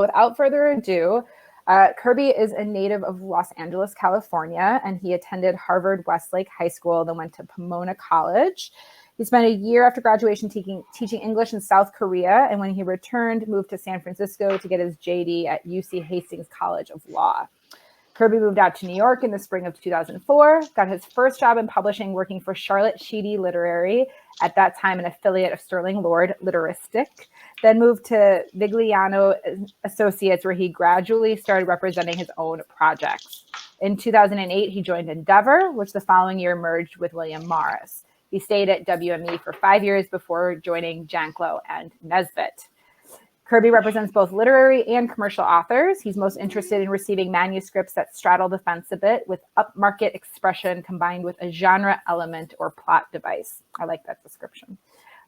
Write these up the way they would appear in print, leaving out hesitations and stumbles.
Without further ado, Kirby is a native of Los Angeles, California, and he attended Harvard Westlake High School, then went to Pomona College. He spent a year after graduation teaching English in South Korea, and when he returned, moved to San Francisco to get his JD at UC Hastings College of Law. Kirby moved out to New York in the spring of 2004, got his first job in publishing working for Charlotte Sheedy Literary, at that time an affiliate of Sterling Lord Literaristic, then moved to Vigliano Associates, where he gradually started representing his own projects. In 2008, he joined Endeavor, which the following year merged with William Morris. He stayed at WME for 5 years before joining Janklow and Nesbitt. Kirby represents both literary and commercial authors. He's most interested in receiving manuscripts that straddle the fence a bit, with upmarket expression combined with a genre element or plot device. I like that description.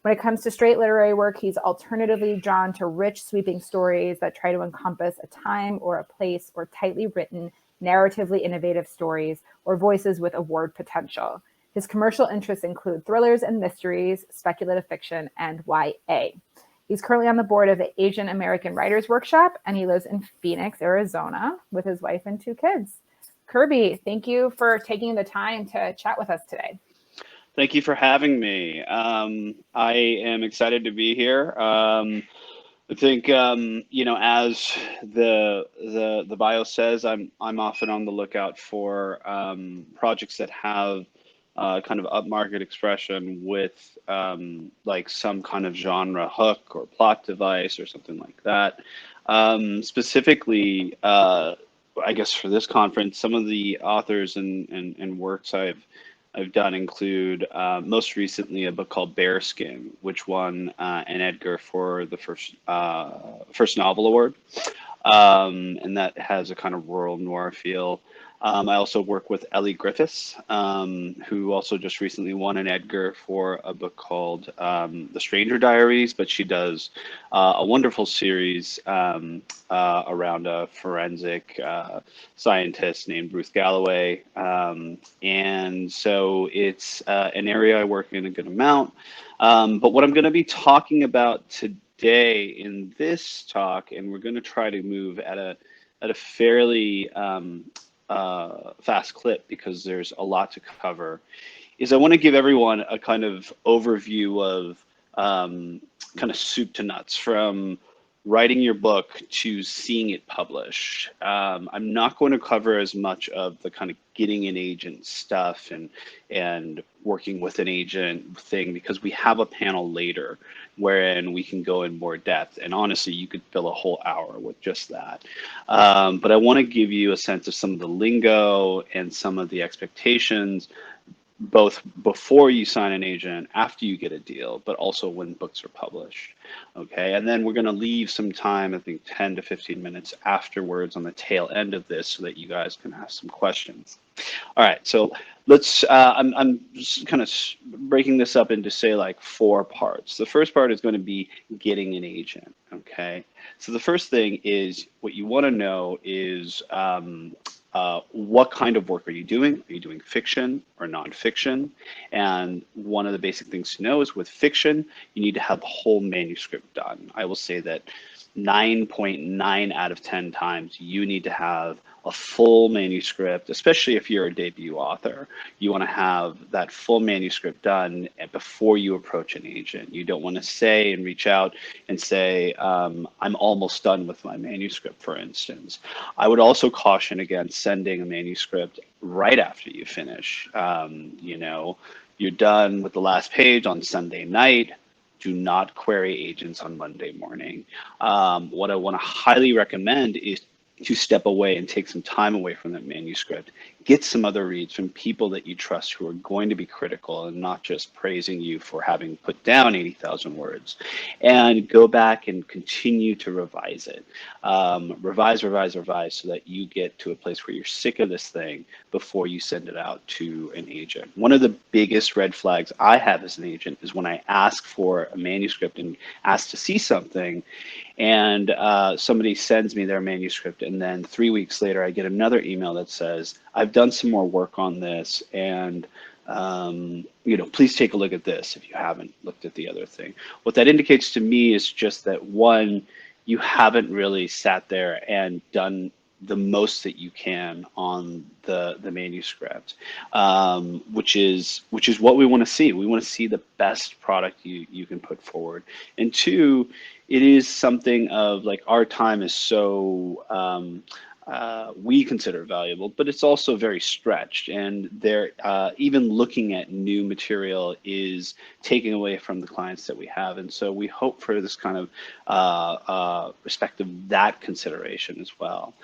When it comes to straight literary work, he's alternatively drawn to rich, sweeping stories that try to encompass a time or a place, or tightly written, narratively innovative stories, or voices with award potential. His commercial interests include thrillers and mysteries, speculative fiction, and YA. He's currently on the board of the Asian American Writers Workshop, and he lives in Phoenix, Arizona, with his wife and 2 kids. Kirby, thank you for taking the time to chat with us today. Thank you for having me. I am excited to be here. I think as the bio says, I'm often on the lookout for projects that have kind of upmarket expression with like some kind of genre hook or plot device or something like that. Specifically, I guess for this conference, some of the authors and works I've done include most recently a book called Bearskin, which won an Edgar for the first novel award, and that has a kind of rural noir feel. I also work with Ellie Griffiths, who also just recently won an Edgar for a book called The Stranger Diaries, but she does a wonderful series around a forensic scientist named Ruth Galloway. And so it's an area I work in a good amount. But what I'm going to be talking about today in this talk, and we're going to try to move at a fairly fast clip because there's a lot to cover, is I want to give everyone a kind of overview of kind of soup to nuts, from writing your book to seeing it published. I'm not going to cover as much of the kind of getting an agent stuff and working with an agent thing, because we have a panel later wherein we can go in more depth. And honestly, you could fill a whole hour with just that. But I want to give you a sense of some of the lingo and some of the expectations, both before you sign an agent, after you get a deal, but also when books are published. Okay, and then we're going to leave some time, I think 10 to 15 minutes afterwards on the tail end of this, so that you guys can ask some questions. All right, so let's, I'm just kind of breaking this up into, say, like 4 parts. The first part is going to be getting an agent, okay? So the first thing is, what you want to know is, what kind of work are you doing? Are you doing fiction or nonfiction? And one of the basic things to know is, with fiction, you need to have a whole manuscript done. I will say that 9.9 out of 10 times you need to have a full manuscript, especially if you're a debut author. You want to have that full manuscript done before you approach an agent. You don't want to say and reach out and say, I'm almost done with my manuscript, for instance. I would also caution against sending a manuscript right after you finish. You're done with the last page on Sunday night. Do not query agents on Monday morning. What I want to highly recommend is to step away and take some time away from that manuscript. Get some other reads from people that you trust, who are going to be critical and not just praising you for having put down 80,000 words, and go back and continue to revise it. Revise, so that you get to a place where you're sick of this thing before you send it out to an agent. One of the biggest red flags I have as an agent is when I ask for a manuscript and ask to see something, and somebody sends me their manuscript, and then 3 weeks later I get another email that says, I've done some more work on this, and please take a look at this if you haven't looked at the other thing. What that indicates to me is just that, one, you haven't really sat there and done the most that you can on the manuscript, which is what we want to see. We want to see the best product you can put forward. And two, it is something of like our time is so we consider valuable, but it's also very stretched. And there, even looking at new material is taking away from the clients that we have. And so we hope for this kind of respect of that consideration as well.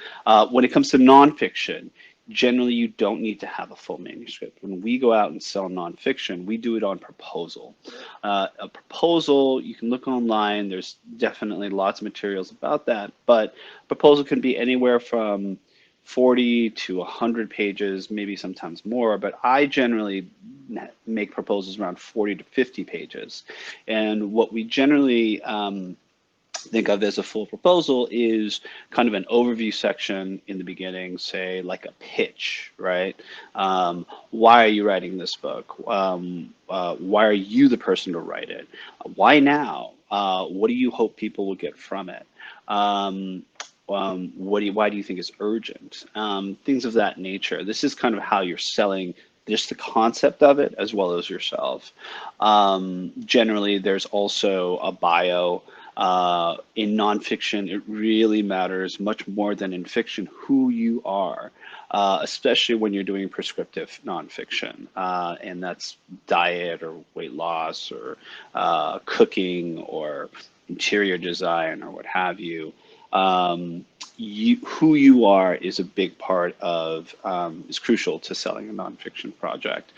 When it comes to nonfiction, generally you don't need to have a full manuscript. When we go out and sell nonfiction, we do it on proposal. A proposal, you can look online, there's definitely lots of materials about that, but proposal can be anywhere from 40 to 100 pages, maybe sometimes more, but I generally make proposals around 40 to 50 pages. And what we generally think of as a full proposal is kind of an overview section in the beginning, say like a pitch, right? Why are you writing this book? Why are you the person to write it? Why now? What do you hope people will get from it? Why do you think it's urgent? Things of that nature. This is kind of how you're selling just the concept of it as well as yourself. Generally, there's also a bio. In nonfiction, it really matters much more than in fiction who you are, especially when you're doing prescriptive nonfiction, and that's diet or weight loss or cooking or interior design or what have you. Who you are is a big part of, is crucial to selling a nonfiction project.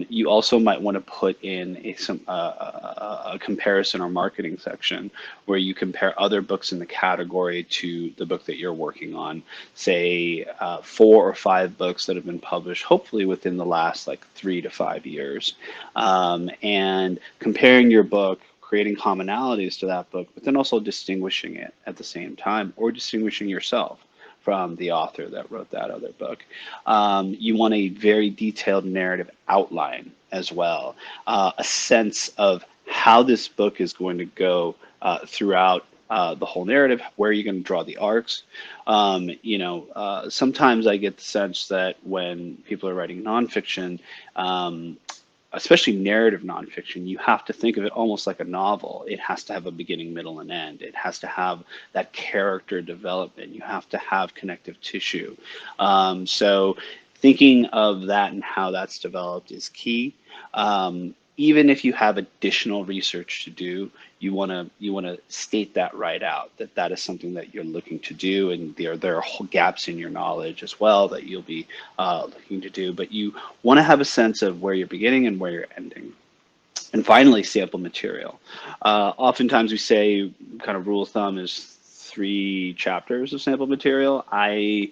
You also might want to put in a comparison or marketing section where you compare other books in the category to the book that you're working on. Say 4 or 5 books that have been published, hopefully within the last like 3 to 5 years, and comparing your book, creating commonalities to that book, but then also distinguishing it at the same time, or distinguishing yourself from the author that wrote that other book. You want a very detailed narrative outline as well, a sense of how this book is going to go throughout the whole narrative, where you're going to draw the arcs. Sometimes I get the sense that when people are writing nonfiction, especially narrative nonfiction, you have to think of it almost like a novel. It has to have a beginning, middle, and end. It has to have that character development. You have to have connective tissue. So thinking of that and how that's developed is key. Even if you have additional research to do, you want to state that right out, that is something that you're looking to do, and there are whole gaps in your knowledge as well that you'll be looking to do. But you want to have a sense of where you're beginning and where you're ending. And finally, sample material. Oftentimes we say kind of rule of thumb is 3 chapters of sample material. I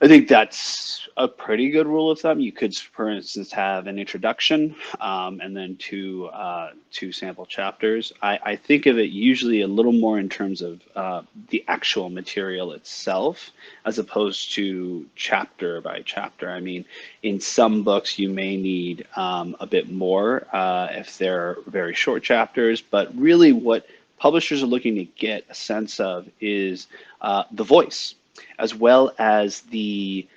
think that's a pretty good rule of thumb. You could, for instance, have an introduction and then two sample chapters. I think of it usually a little more in terms of the actual material itself, as opposed to chapter by chapter. I mean, in some books you may need a bit more if they're very short chapters, but really what publishers are looking to get a sense of is the voice, as well as the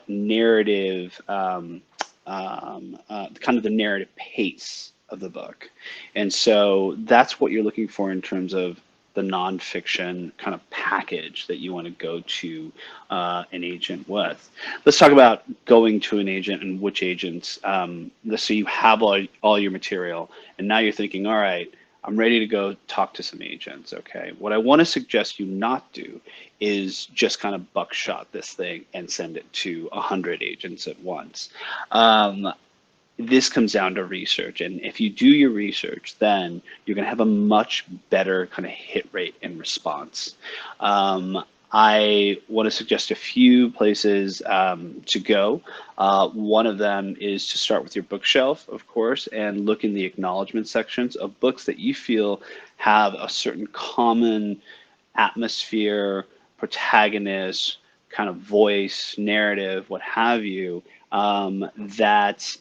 narrative, kind of the narrative pace of the book. And so that's what you're looking for in terms of the nonfiction kind of package that you want to go to an agent with. Let's talk about going to an agent and which agents. Let's say you have all your material, and now you're thinking, all right, I'm ready to go talk to some agents, okay? What I want to suggest you not do is just kind of buckshot this thing and send it to 100 agents at once. This comes down to research, and if you do your research, then you're going to have a much better kind of hit rate and response. I want to suggest a few places to go. One of them is to start with your bookshelf, of course, and look in the acknowledgement sections of books that you feel have a certain common atmosphere, protagonist, kind of voice, narrative, what have you. that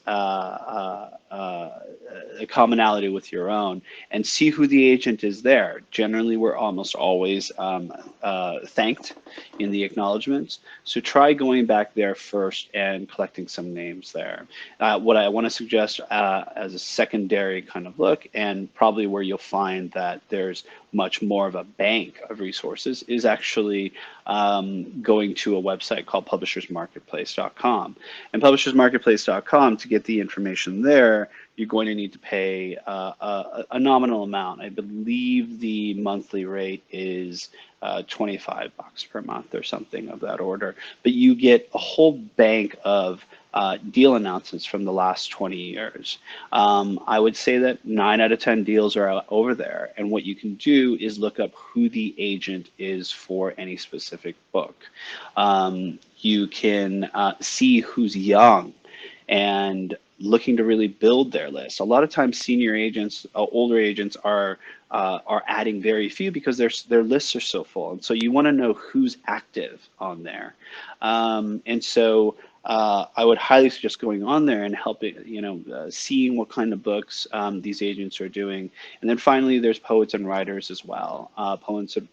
a commonality with your own, and see who the agent is there. Generally, we're almost always thanked in the acknowledgments. So try going back there first and collecting some names there. What I want to suggest as a secondary kind of look, and probably where you'll find that there's much more of a bank of resources, is actually going to a website called publishersmarketplace.com. And publishersmarketplace.com, to get the information there, you're going to need to pay a nominal amount. I believe the monthly rate is $25 per month or something of that order. But you get a whole bank of deal announcements from the last 20 years. I would say that 9 out of 10 deals are out over there. And what you can do is look up who the agent is for any specific book. You can see who's young and looking to really build their list. A lot of times senior agents, older agents are adding very few because their lists are so full. And so you want to know who's active on there. And so I would highly suggest going on there and helping, seeing what kind of books these agents are doing. And then finally, there's Poets and Writers as well.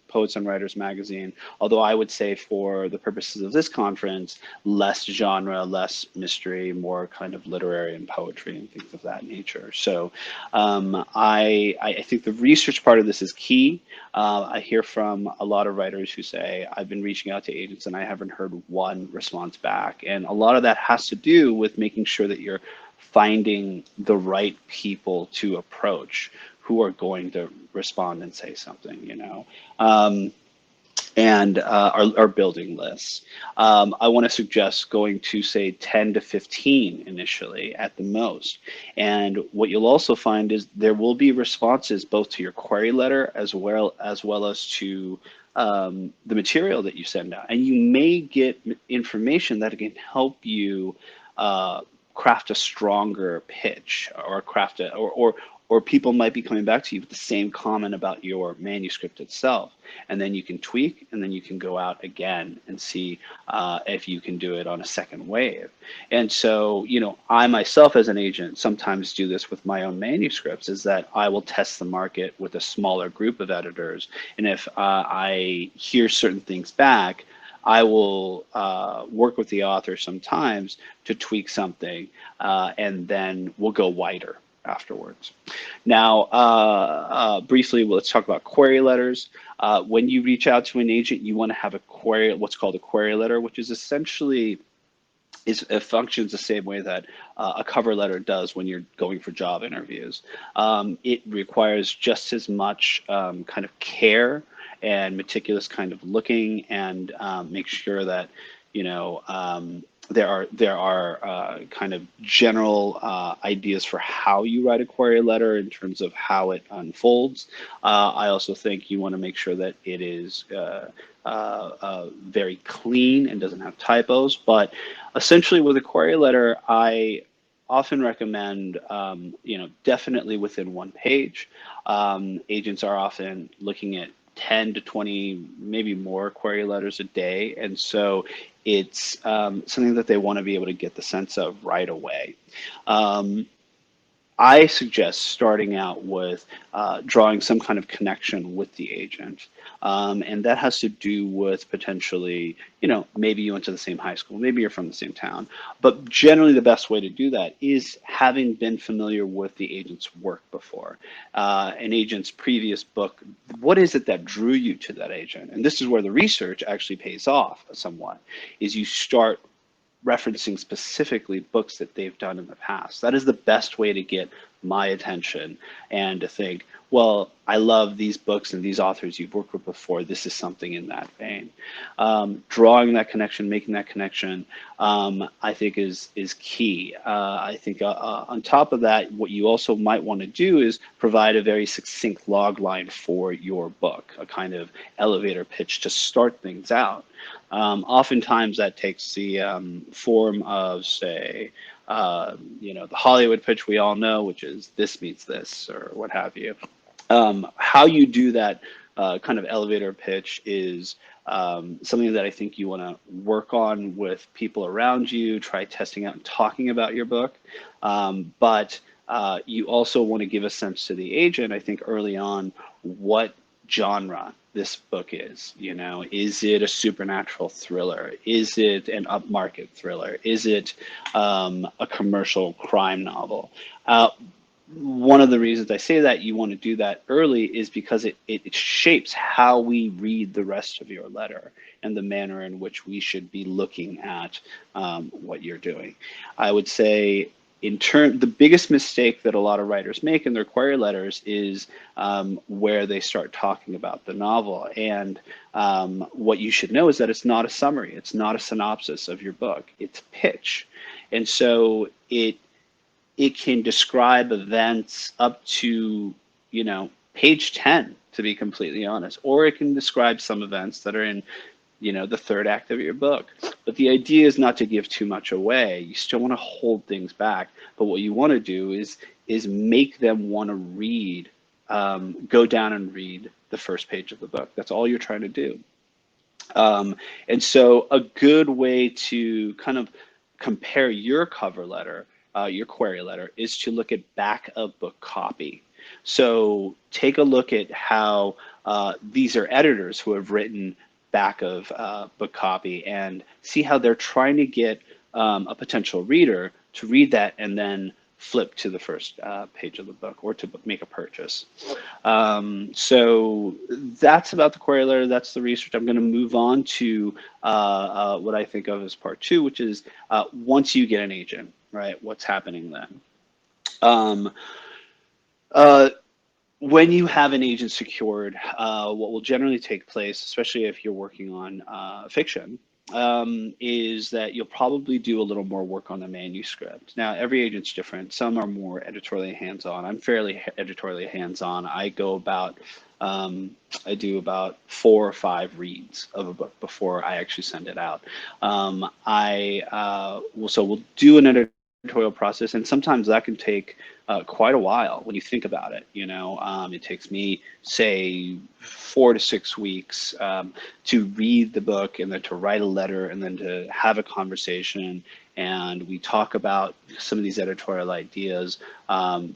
Poets and Writers magazine, although I would say for the purposes of this conference, less genre, less mystery, more kind of literary and poetry and things of that nature. So I think the research part of this is key. I hear from a lot of writers who say, I've been reaching out to agents and I haven't heard one response back. And a lot of that has to do with making sure that you're finding the right people to approach who are going to respond and say something, and are building lists. I want to suggest going to, say, 10 to 15 initially at the most. And what you'll also find is there will be responses both to your query letter as well as to the material that you send out. And you may get information that can help you craft a stronger pitch, or craft a, or people might be coming back to you with the same comment about your manuscript itself. And then you can tweak, and then you can go out again and see if you can do it on a second wave. And so, I myself as an agent sometimes do this with my own manuscripts, is that I will test the market with a smaller group of editors. And if I hear certain things back, I will work with the author sometimes to tweak something, and then we'll go wider afterwards. Now, briefly, let's talk about query letters. When you reach out to an agent, you want to have what's called a query letter, which is essentially, it functions the same way that a cover letter does when you're going for job interviews. It requires just as much kind of care and meticulous kind of looking, and make sure that there are kind of general ideas for how you write a query letter in terms of how it unfolds. I also think you want to make sure that it is very clean and doesn't have typos. But essentially, with a query letter, I often recommend, definitely within one page. Agents are often looking at 10 to 20, maybe more query letters a day. And so it's something that they want to be able to get the sense of right away. I suggest starting out with drawing some kind of connection with the agent. And that has to do with potentially, maybe you went to the same high school, maybe you're from the same town. But generally the best way to do that is having been familiar with the agent's work before. An agent's previous book, what is it that drew you to that agent? And this is where the research actually pays off somewhat, is you start referencing specifically books that they've done in the past. That is the best way to get my attention and to think, well, I love these books and these authors you've worked with before. This is something in that vein. Drawing that connection, making that connection, I think is key. I think on top of that, what you also might want to do is provide a very succinct log line for your book, a kind of elevator pitch to start things out. Oftentimes that takes the form of, say, the Hollywood pitch we all know, which is this meets this, or what have you. How you do that kind of elevator pitch is something that I think you want to work on with people around you, try testing out and talking about your book. But you also want to give a sense to the agent, I think early on, what genre this book is. You know, is it a supernatural thriller? Is it an upmarket thriller? Is it a commercial crime novel? One of the reasons I say that you want to do that early is because it shapes how we read the rest of your letter and the manner in which we should be looking at what you're doing. I would say the biggest mistake that a lot of writers make in their query letters is where they start talking about the novel. And what you should know is that it's not a summary. It's not a synopsis of your book. It's a pitch. And so it can describe events up to, you know, page 10, to be completely honest, or it can describe some events that are in, you know, the third act of your book. But the idea is not to give too much away. You still want to hold things back. But what you want to do is make them want to read, go down and read the first page of the book. That's all you're trying to do. And so a good way to kind of compare your cover letter, your query letter, is to look at back of book copy. So take a look at how these are editors who have written back of book copy and see how they're trying to get a potential reader to read that and then flip to the first page of the book or to make a purchase. So that's about the query letter. That's the research. I'm going to move on to what I think of as part two, which is once you get an agent, right? What's happening then? When you have an agent secured, what will generally take place, especially if you're working on fiction, is that you'll probably do a little more work on the manuscript. Now, every agent's different. Some are more editorially hands-on. I'm fairly editorially hands-on. I do about 4 or 5 reads of a book before I actually send it out. We'll do an editorial process, and sometimes that can take quite a while when you think about it. You know, it takes me, say, 4 to 6 weeks to read the book and then to write a letter and then to have a conversation, and we talk about some of these editorial ideas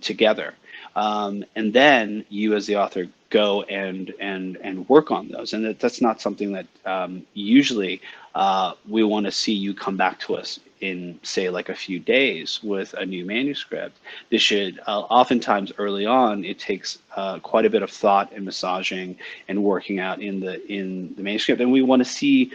together. And then you as the author go and work on those. And that's not something that usually we want to see you come back to us in, say, like a few days with a new manuscript. This should oftentimes early on, it takes quite a bit of thought and massaging and working out in the manuscript. And we want to see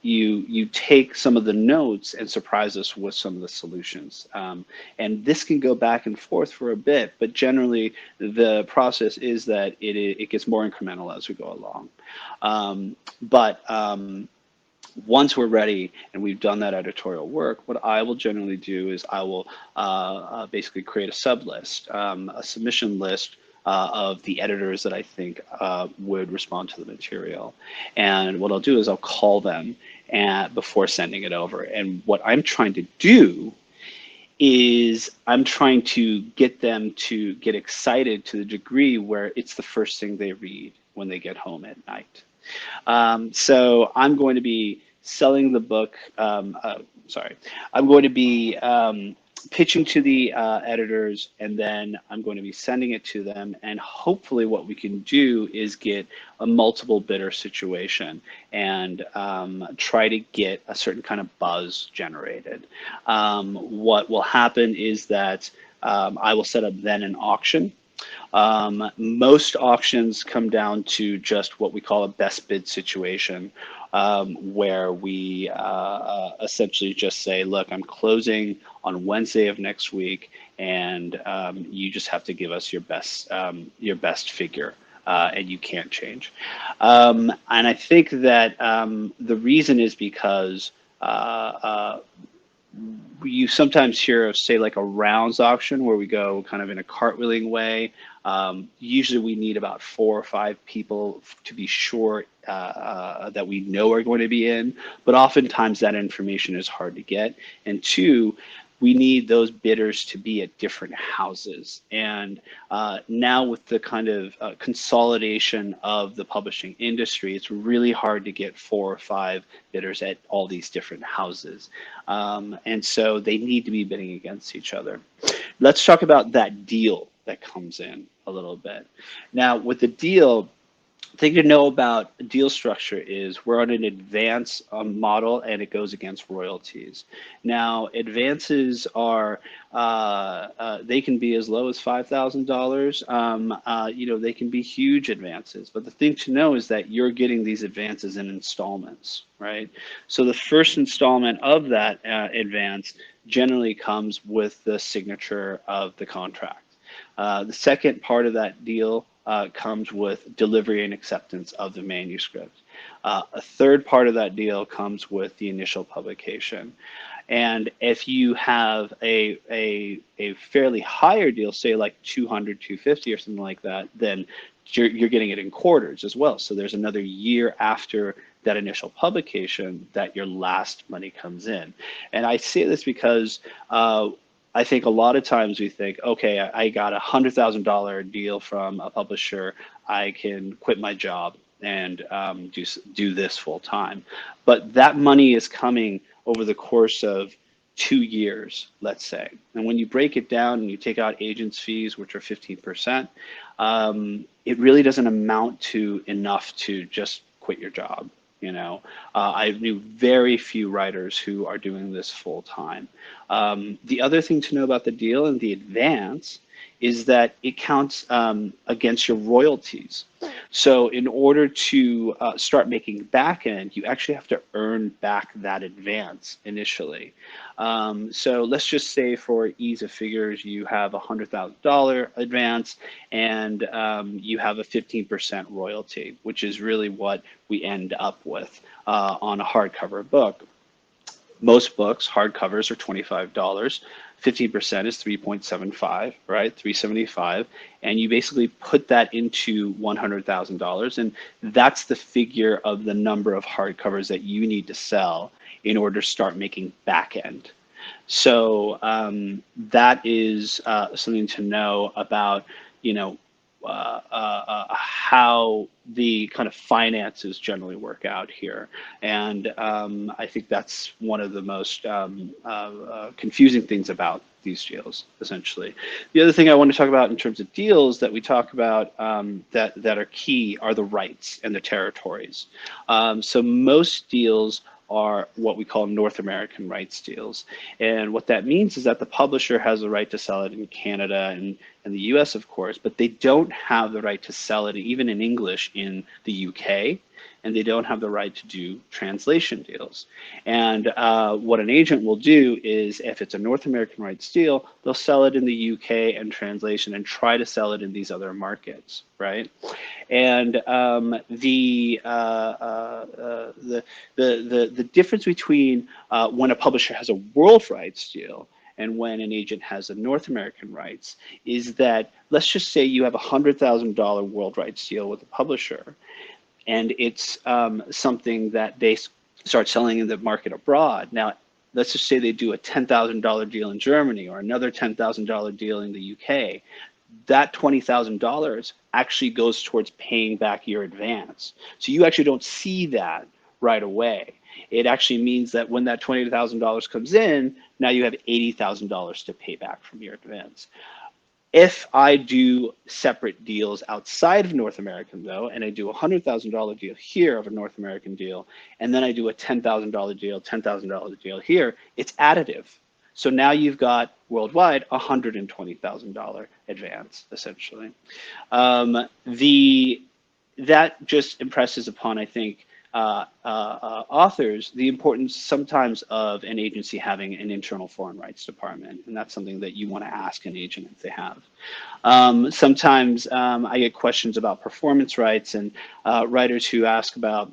you take some of the notes and surprise us with some of the solutions. And this can go back and forth for a bit, but generally the process is that it gets more incremental as we go along. Once we're ready and we've done that editorial work, what I will generally do is I will basically create a sub list, a submission list of the editors that I think would respond to the material. And what I'll do is I'll call them before sending it over. And what I'm trying to do is I'm trying to get them to get excited to the degree where it's the first thing they read when they get home at night. So I'm going to be selling the book, I'm going to be pitching to the editors, and then I'm going to be sending it to them. And hopefully what we can do is get a multiple bidder situation and try to get a certain kind of buzz generated. What will happen is that I will set up then an auction. Most auctions come down to just what we call a best bid situation, where we essentially just say, look, I'm closing on Wednesday of next week, and you just have to give us your best figure, and you can't change. And I think that the reason is because you sometimes hear of, say, like a rounds auction where we go kind of in a cartwheeling way. Usually we need about 4 or 5 people to be sure that we know are going to be in, but oftentimes that information is hard to get. And 2, we need those bidders to be at different houses. And now with the kind of consolidation of the publishing industry, it's really hard to get 4 or 5 bidders at all these different houses. And so they need to be bidding against each other. Let's talk about that deal that comes in a little bit. Now, with the deal, the thing to know about deal structure is we're on an advance model, and it goes against royalties. Now, advances are they can be as low as $5,000. They can be huge advances. But the thing to know is that you're getting these advances in installments, right? So the first installment of that advance generally comes with the signature of the contract. The second part of that deal comes with delivery and acceptance of the manuscript. A third part of that deal comes with the initial publication. And if you have a fairly higher deal, say like 200, 250 or something like that, then you're getting it in quarters as well. So there's another year after that initial publication that your last money comes in. And I say this because I think a lot of times we think, okay, I got a $100,000 deal from a publisher. I can quit my job and do this full time. But that money is coming over the course of 2 years, let's say. And when you break it down and you take out agents' fees, which are 15%, it really doesn't amount to enough to just quit your job. I knew very few writers who are doing this full time. The other thing to know about the deal and the advance is that it counts against your royalties. So in order to start making back end, you actually have to earn back that advance initially. So let's just say for ease of figures, you have a $100,000 advance and you have a 15% royalty, which is really what we end up with on a hardcover book. Most books, hardcovers, are $25. 15% is 3.75, right? 375, and you basically put that into $100,000, and that's the figure of the number of hardcovers that you need to sell in order to start making back end. So that is something to know about, how the kind of finances generally work out here. And I think that's one of the most confusing things about these deals, essentially. The other thing I want to talk about in terms of deals that we talk about that are key are the rights and the territories. So most deals are what we call North American rights deals. And what that means is that the publisher has the right to sell it in Canada and the US, of course, but they don't have the right to sell it even in English in the UK, and they don't have the right to do translation deals. And what an agent will do is, if it's a North American rights deal, they'll sell it in the UK and translation and try to sell it in these other markets, right? And the difference between when a publisher has a world rights deal and when an agent has a North American rights is that, let's just say you have a $100,000 world rights deal with a publisher, and it's something that they start selling in the market abroad. Now, let's just say they do a $10,000 deal in Germany or another $10,000 deal in the UK. That $20,000 actually goes towards paying back your advance. So you actually don't see that right away. It actually means that when that $20,000 comes in, now you have $80,000 to pay back from your advance. If I do separate deals outside of North America, though, and I do a $100,000 deal here of a North American deal, and then I do a $10,000 deal, $10,000 deal here, it's additive. So now you've got worldwide $120,000 advance, essentially. That just impresses upon, I think, authors the importance sometimes of an agency having an internal foreign rights department, and that's something that you want to ask an agent if they have. Sometimes I get questions about performance rights and writers who ask about,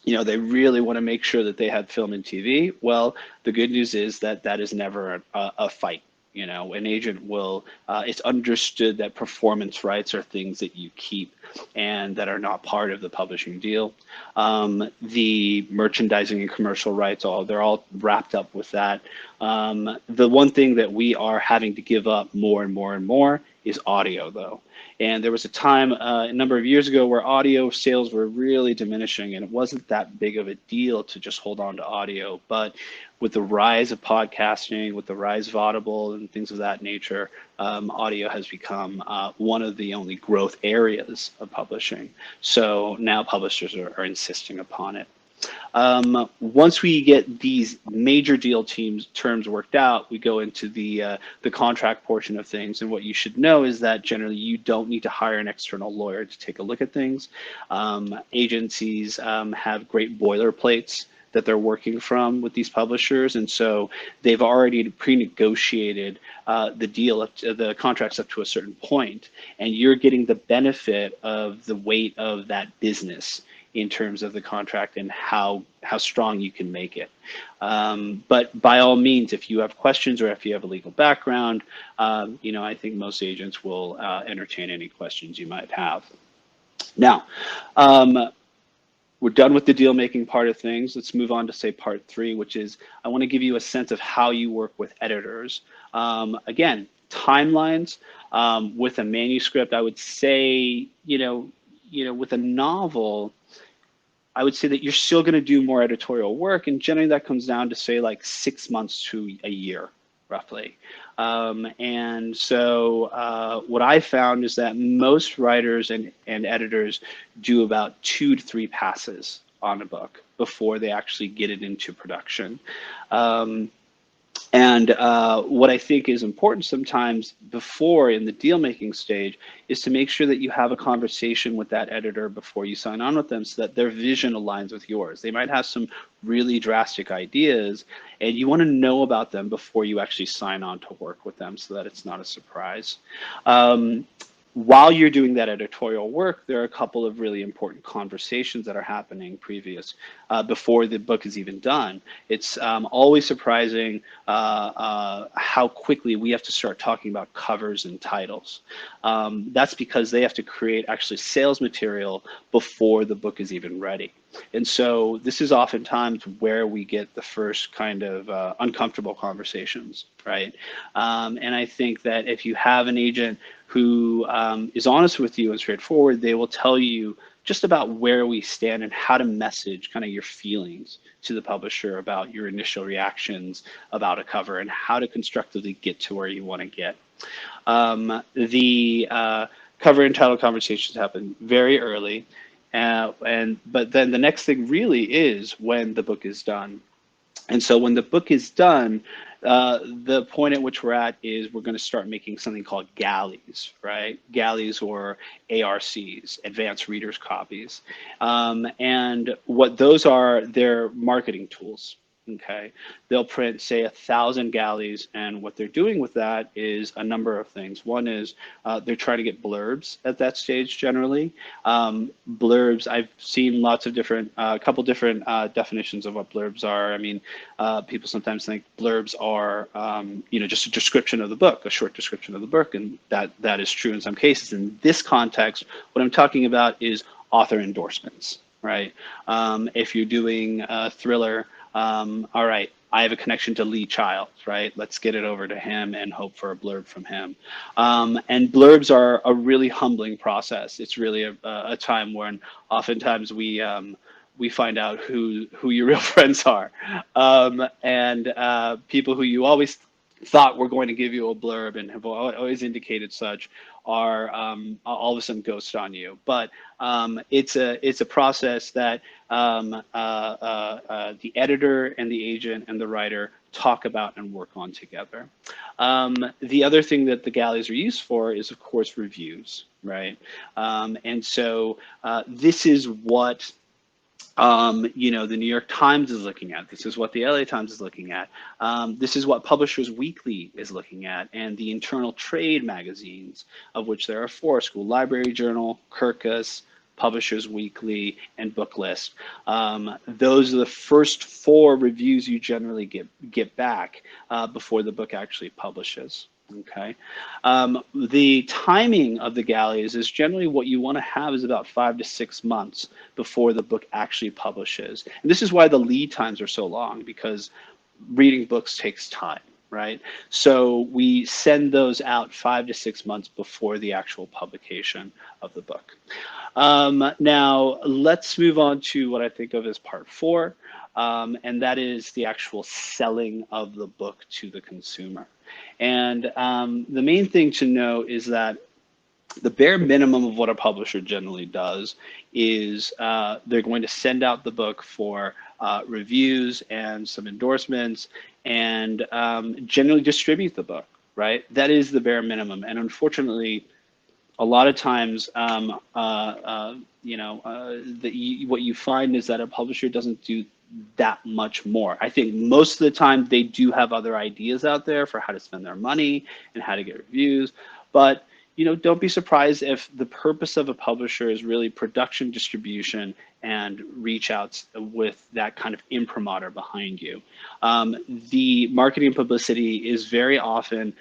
they really want to make sure that they have film and TV. Well, the good news is that that is never a fight You know, an agent will, it's understood that performance rights are things that you keep and that are not part of the publishing deal. The merchandising and commercial rights, they're all wrapped up with that. The one thing that we are having to give up more and more and more is audio, though. And there was a time a number of years ago where audio sales were really diminishing, and it wasn't that big of a deal to just hold on to audio. But with the rise of podcasting, with the rise of Audible and things of that nature, audio has become one of the only growth areas of publishing. So now publishers are insisting upon it. Once we get these major deal terms worked out, we go into the contract portion of things. And what you should know is that generally you don't need to hire an external lawyer to take a look at things. Agencies have great boilerplates that they're working from with these publishers, and so they've already pre-negotiated the deal, the contracts up to a certain point, and you're getting the benefit of the weight of that business in terms of the contract and how strong you can make it. But by all means, if you have questions or if you have a legal background, you know, I think most agents will entertain any questions you might have. Now, we're done with the deal making part of things. Let's move on to say part 3, which is I want to give you a sense of how you work with editors. Again, timelines with a manuscript. I would say, you know, with a novel, I would say that you're still going to do more editorial work, and generally that comes down to say like 6 months to a year, roughly. And so what I found is that most writers and editors do about 2 to 3 passes on a book before they actually get it into production. And what I think is important sometimes before in the deal making stage is to make sure that you have a conversation with that editor before you sign on with them so that their vision aligns with yours. They might have some really drastic ideas and you want to know about them before you actually sign on to work with them so that it's not a surprise. While you're doing that editorial work, there are a couple of really important conversations that are happening before the book is even done. It's always surprising how quickly we have to start talking about covers and titles. That's because they have to create actually sales material before the book is even ready. And so this is oftentimes where we get the first kind of uncomfortable conversations, right? And I think that if you have an agent who is honest with you and straightforward, they will tell you just about where we stand and how to message kind of your feelings to the publisher about your initial reactions about a cover and how to constructively get to where you want to get. The cover and title conversations happen very early. But then the next thing really is when the book is done. And so when the book is done, the point at which we're at is we're going to start making something called galleys, right? Galleys or ARCs, advanced readers copies. And what those are, they're marketing tools. Okay, they'll print, say, 1,000 galleys, and what they're doing with that is a number of things. One is they're trying to get blurbs at that stage generally. Blurbs, I've seen lots of different, a couple different definitions of what blurbs are. I mean, people sometimes think blurbs are, you know, just a description of the book, a short description of the book, and that is true in some cases. In this context, what I'm talking about is author endorsements, right? If you're doing a thriller, all right, I have a connection to Lee Childs, right? Let's get it over to him and hope for a blurb from him. And blurbs are a really humbling process. It's really a time when oftentimes we find out who your real friends are. And people who you always thought were going to give you a blurb and have always indicated such are all of a sudden ghost on you. But it's a process that the editor and the agent and the writer talk about and work on together. The other thing that the galleys are used for is, of course, reviews, right? And so this is what you know, the New York Times is looking at. This is what the LA Times is looking at. This is what Publishers Weekly is looking at, and the internal trade magazines, of which there are 4: School Library Journal, Kirkus, Publishers Weekly, and Booklist. Those are the first 4 reviews you generally get back before the book actually publishes. Okay. The timing of the galleys is generally what you want to have is about 5 to 6 months before the book actually publishes. And this is why the lead times are so long, because reading books takes time, right? So we send those out 5 to 6 months before the actual publication of the book. Now, let's move on to what I think of as part 4, and that is the actual selling of the book to the consumer. And the main thing to know is that the bare minimum of what a publisher generally does is they're going to send out the book for reviews and some endorsements, and generally distribute the book, right? That is the bare minimum. And unfortunately, a lot of times, what you find is that a publisher doesn't do that much more. I think most of the time they do have other ideas out there for how to spend their money and how to get reviews, but don't be surprised if the purpose of a publisher is really production, distribution, and reach outs with that kind of imprimatur behind you. The marketing and publicity is very often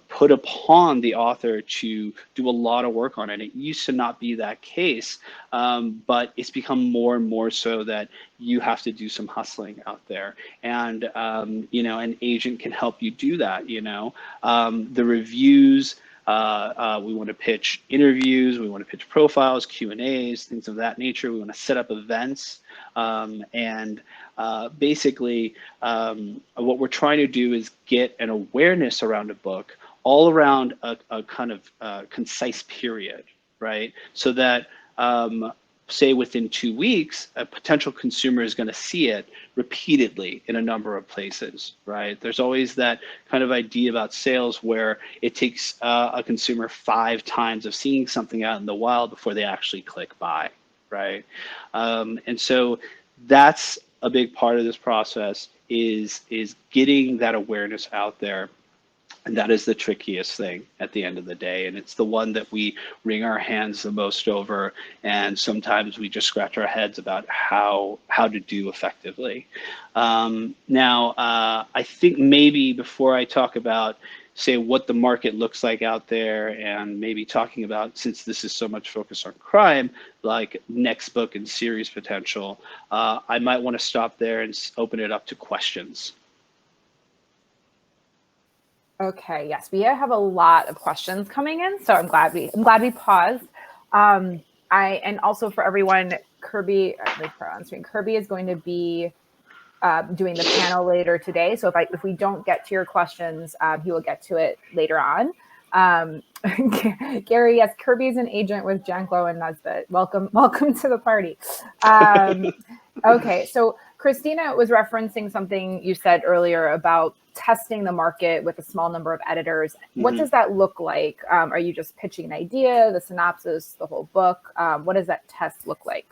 put upon the author to do a lot of work on it. It used to not be that case, but it's become more and more so that you have to do some hustling out there. And, an agent can help you do that, the reviews, we want to pitch interviews, we want to pitch profiles, Q&As, things of that nature. We want to set up events. Basically, what we're trying to do is get an awareness around a book all around a kind of concise period, right? So that, say within 2 weeks, a potential consumer is going to see it repeatedly in a number of places, right? There's always that kind of idea about sales where it takes a consumer 5 times of seeing something out in the wild before they actually click buy, right? And so that's a big part of this process is getting that awareness out there. And that is the trickiest thing at the end of the day. And it's the one that we wring our hands the most over. And sometimes we just scratch our heads about how to do effectively. Now, I think maybe before I talk about, say, what the market looks like out there, and maybe talking about, since this is so much focus on crime, like next book and series potential, I might want to stop there and open it up to questions. Okay, yes, we have a lot of questions coming in, so I'm glad we paused. And also for everyone, Kirby is going to be doing the panel later today. So if we don't get to your questions, he will get to it later on. Gary, yes, Kirby is an agent with Janklow and Nesbitt. Welcome to the party. Okay, so Christina was referencing something you said earlier about testing the market with a small number of editors. What does that look like? Are you just pitching an idea, the synopsis, the whole book? What does that test look like?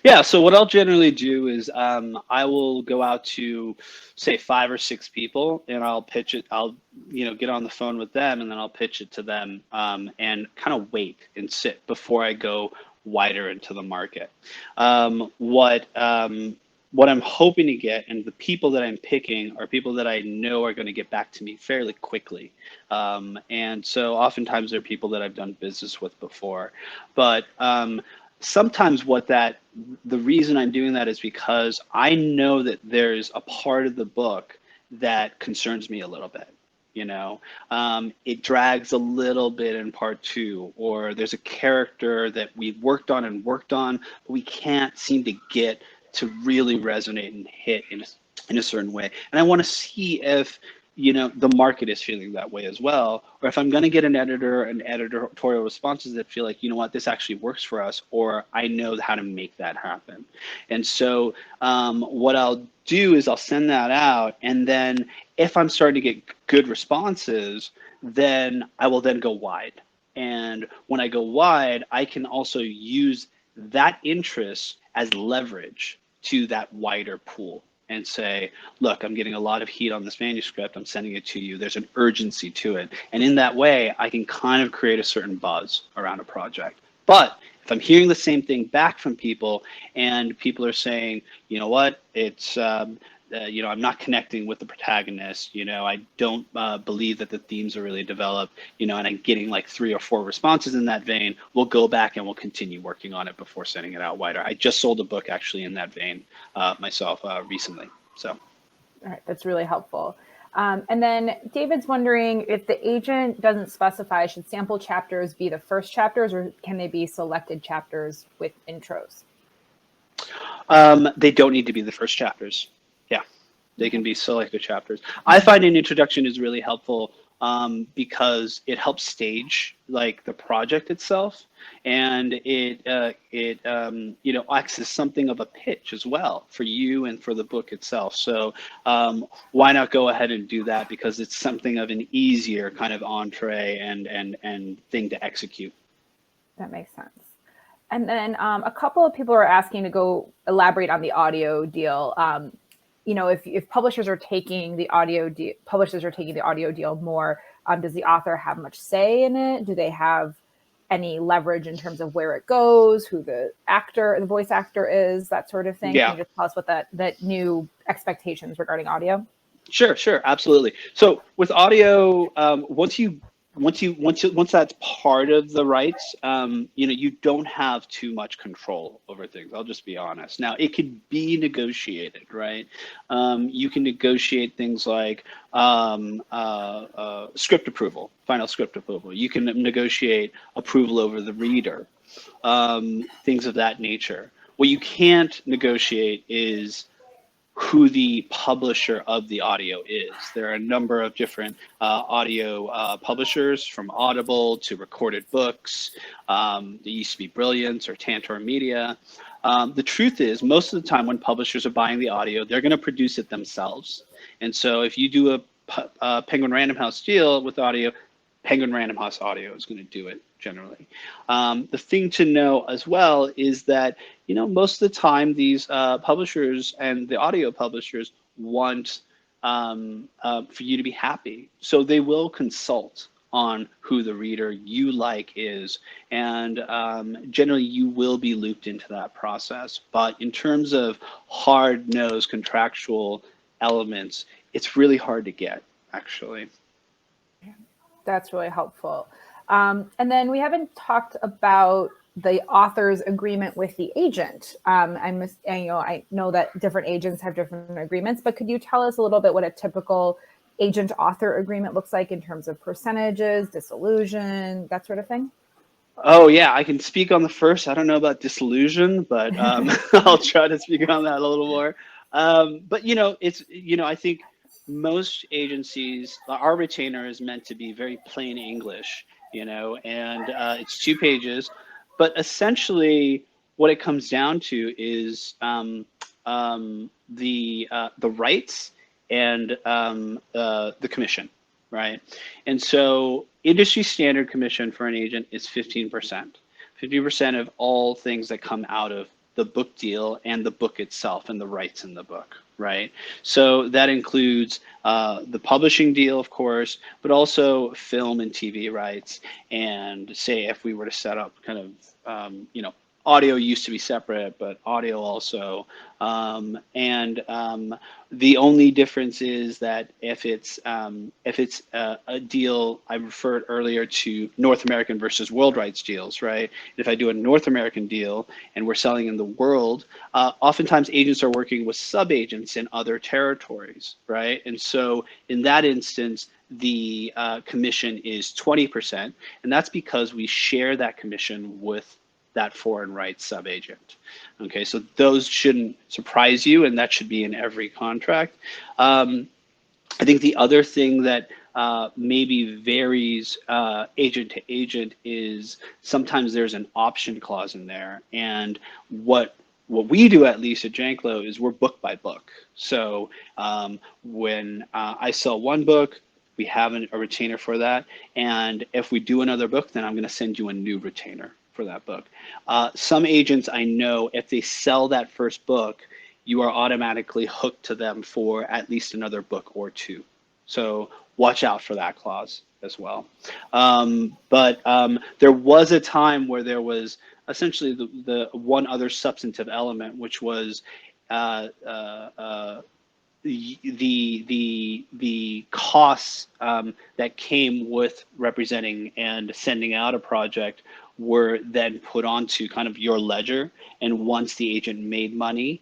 Yeah, so what I'll generally do is I will go out to, say, 5 or 6 people, and I'll pitch it. I'll get on the phone with them, and then I'll pitch it to them and kind of wait and sit before I go wider into the market. What I'm hoping to get, and the people that I'm picking are people that I know are going to get back to me fairly quickly. And so oftentimes they're people that I've done business with before. But sometimes the reason I'm doing that is because I know that there's a part of the book that concerns me a little bit. It drags a little bit in part 2, or there's a character that we've worked on, but we can't seem to get to really resonate and hit in a certain way. And I want to see if the market is feeling that way as well, or if I'm going to get an editor and editorial responses that feel like, this actually works for us, or I know how to make that happen. And so what I'll do is I'll send that out, and then if I'm starting to get good responses, then I will then go wide. And when I go wide, I can also use that interest as leverage to that wider pool and say, look, I'm getting a lot of heat on this manuscript. I'm sending it to you. There's an urgency to it. And in that way, I can kind of create a certain buzz around a project. But if I'm hearing the same thing back from people and people are saying, you know what, it's, I'm not connecting with the protagonist, I don't believe that the themes are really developed, and I'm getting like 3 or 4 responses in that vein, we'll go back and we'll continue working on it before sending it out wider. I just sold a book actually in that vein myself recently. So. All right, that's really helpful. And then David's wondering if the agent doesn't specify, should sample chapters be the first chapters or can they be selected chapters with intros? They don't need to be the first chapters. Yeah, they can be selected chapters. I find an introduction is really helpful because it helps stage like the project itself, and it acts as something of a pitch as well for you and for the book itself. So why not go ahead and do that, because it's something of an easier kind of entree and thing to execute. That makes sense. And then a couple of people are asking to go elaborate on the audio deal. If publishers are taking the audio deal more, does the author have much say in it? Do they have any leverage in terms of where it goes, who the voice actor is, that sort of thing? Yeah. Can you just tell us what that new expectations regarding audio? Sure, absolutely. So with audio, once that's part of the rights, you don't have too much control over things. I'll just be honest. Now, it could be negotiated, right? You can negotiate things like script approval, final script approval. You can negotiate approval over the reader, things of that nature. What you can't negotiate is who the publisher of the audio is. There are a number of different audio publishers, from Audible to Recorded Books. There used to be Brilliance or Tantor Media. The truth is, most of the time when publishers are buying the audio, they're going to produce it themselves. And so if you do a Penguin Random House deal with audio, Penguin Random House Audio is going to do it generally. The thing to know as well is that, most of the time these publishers and the audio publishers want for you to be happy. So they will consult on who the reader you like is. And generally you will be looped into that process. But in terms of hard-nosed contractual elements, it's really hard to get, actually. That's really helpful. And then we haven't talked about the author's agreement with the agent. I know that different agents have different agreements, but could you tell us a little bit what a typical agent-author agreement looks like in terms of percentages, disillusion, that sort of thing? Oh yeah, I can speak on the first. I don't know about disillusion, but I'll try to speak on that a little more. But I think most agencies, our retainer is meant to be very plain English, and it's 2 pages. But essentially, what it comes down to is the rights and the commission, right? And so, industry standard commission for an agent is 15%. 50% of all things that come out of the book deal and the book itself and the rights in the book, right? So that includes the publishing deal, of course, but also film and TV rights. And say if we were to set up kind of, audio used to be separate, but audio also. The only difference is that if it's a deal, I referred earlier to North American versus world rights deals, right? If I do a North American deal and we're selling in the world, oftentimes agents are working with sub-agents in other territories, right? And so in that instance, the commission is 20%, and that's because we share that commission with that foreign rights sub-agent. Okay, so those shouldn't surprise you, and that should be in every contract. I think the other thing that maybe varies agent to agent is sometimes there's an option clause in there, and what we do, at least at Janklow, is we're book by book. So when I sell one book, we have a retainer for that, and if we do another book, then I'm going to send you a new retainer for that book. Some agents I know, if they sell that first book, you are automatically hooked to them for at least another book or 2. So watch out for that clause as well. But there was a time where there was essentially the one other substantive element, which was the costs that came with representing and sending out a project were then put onto kind of your ledger. And once the agent made money,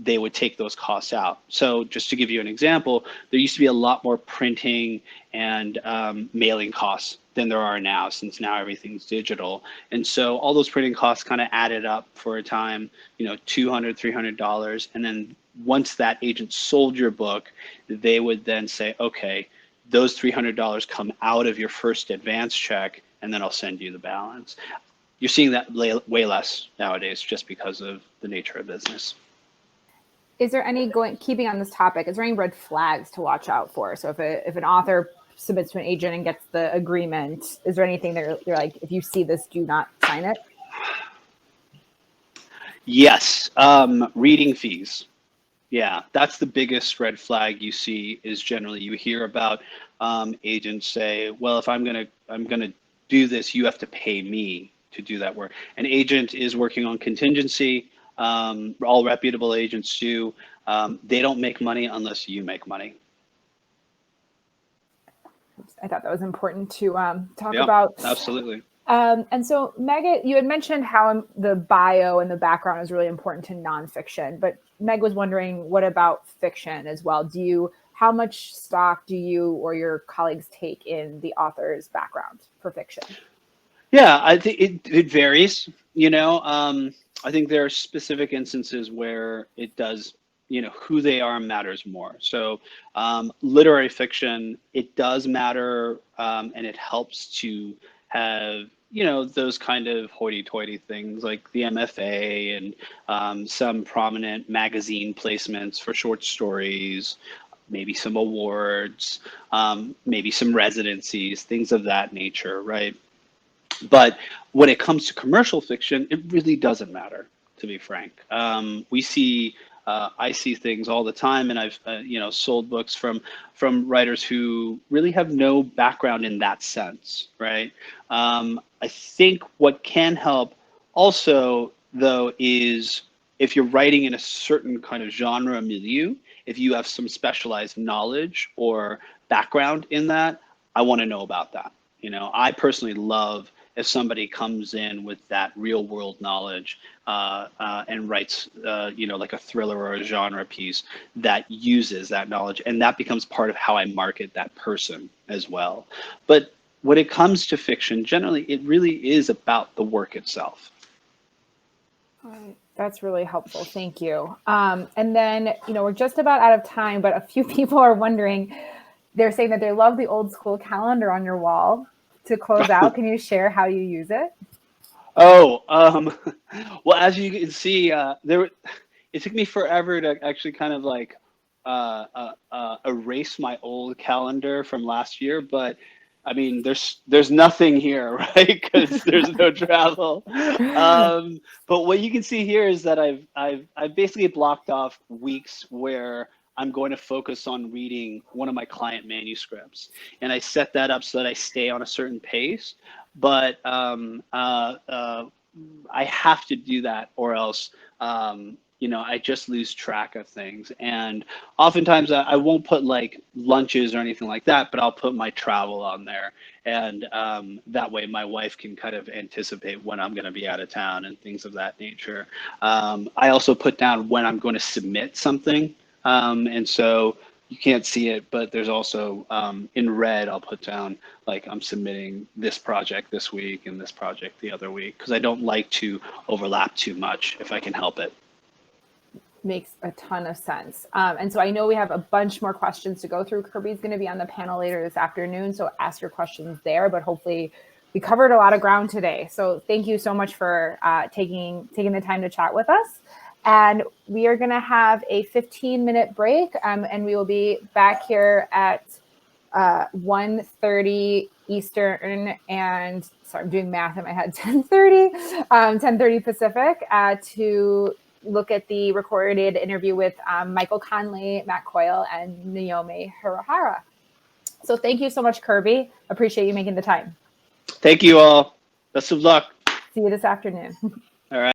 they would take those costs out. So just to give you an example, there used to be a lot more printing and mailing costs than there are now, since now everything's digital. And so all those printing costs kind of added up for a time, $200, $300. And then once that agent sold your book, they would then say, okay, those $300 come out of your first advance check, and then I'll send you the balance. You're seeing that way less nowadays just because of the nature of business. Is there any keeping on this topic, is there any red flags to watch out for? So if an author submits to an agent and gets the agreement, is there anything that you're like, if you see this, do not sign it? Yes, reading fees. Yeah, that's the biggest red flag you see. Is generally you hear about agents say, well, if I'm gonna do this, you have to pay me to do that work. An agent is working on contingency. All reputable agents do. They don't make money unless you make money. I thought that was important to talk about. Absolutely. And so, Meg, you had mentioned how the bio and the background is really important to nonfiction, but Meg was wondering, what about fiction as well? How much stock do you or your colleagues take in the author's background for fiction? Yeah, I think it varies. I think there are specific instances where it does, who they are matters more. So literary fiction, it does matter, and it helps to have, those kind of hoity-toity things like the MFA and some prominent magazine placements for short stories, maybe some awards, maybe some residencies, things of that nature, right? But when it comes to commercial fiction, it really doesn't matter, to be frank. I see things all the time, and I've sold books from writers who really have no background in that sense, right? I think what can help also, though, is if you're writing in a certain kind of genre milieu, if you have some specialized knowledge or background in that, I want to know about that. I personally love if somebody comes in with that real world knowledge and writes, like a thriller or a genre piece that uses that knowledge, and that becomes part of how I market that person as well. But when it comes to fiction, generally, it really is about the work itself. That's really helpful. Thank you. And then, we're just about out of time, but a few people are wondering, they're saying that they love the old school calendar on your wall. To close out, can you share how you use it? Oh, well, as you can see, it took me forever to actually kind of like erase my old calendar from last year, but I mean, there's nothing here, right? Because there's no travel. But what you can see here is that I've basically blocked off weeks where I'm going to focus on reading one of my client manuscripts, and I set that up so that I stay on a certain pace. But I have to do that, or else I just lose track of things. And oftentimes I won't put like lunches or anything like that, but I'll put my travel on there. And that way my wife can kind of anticipate when I'm going to be out of town and things of that nature. I also put down when I'm going to submit something. And so you can't see it, but there's also in red, I'll put down like I'm submitting this project this week and this project the other week, because I don't like to overlap too much if I can help it. Makes a ton of sense. And so I know we have a bunch more questions to go through. Kirby's going to be on the panel later this afternoon, so ask your questions there, but hopefully we covered a lot of ground today. So thank you so much for taking the time to chat with us. And we are going to have a 15-minute break, and we will be back here at 1:30 Eastern, and sorry, I'm doing math in my head, 10:30 Pacific, to look at the recorded interview with Michael Conley, Matt Coyle, and Naomi Hirahara. So thank you so much, Kirby. Appreciate you making the time. Thank you all. Best of luck. See you this afternoon.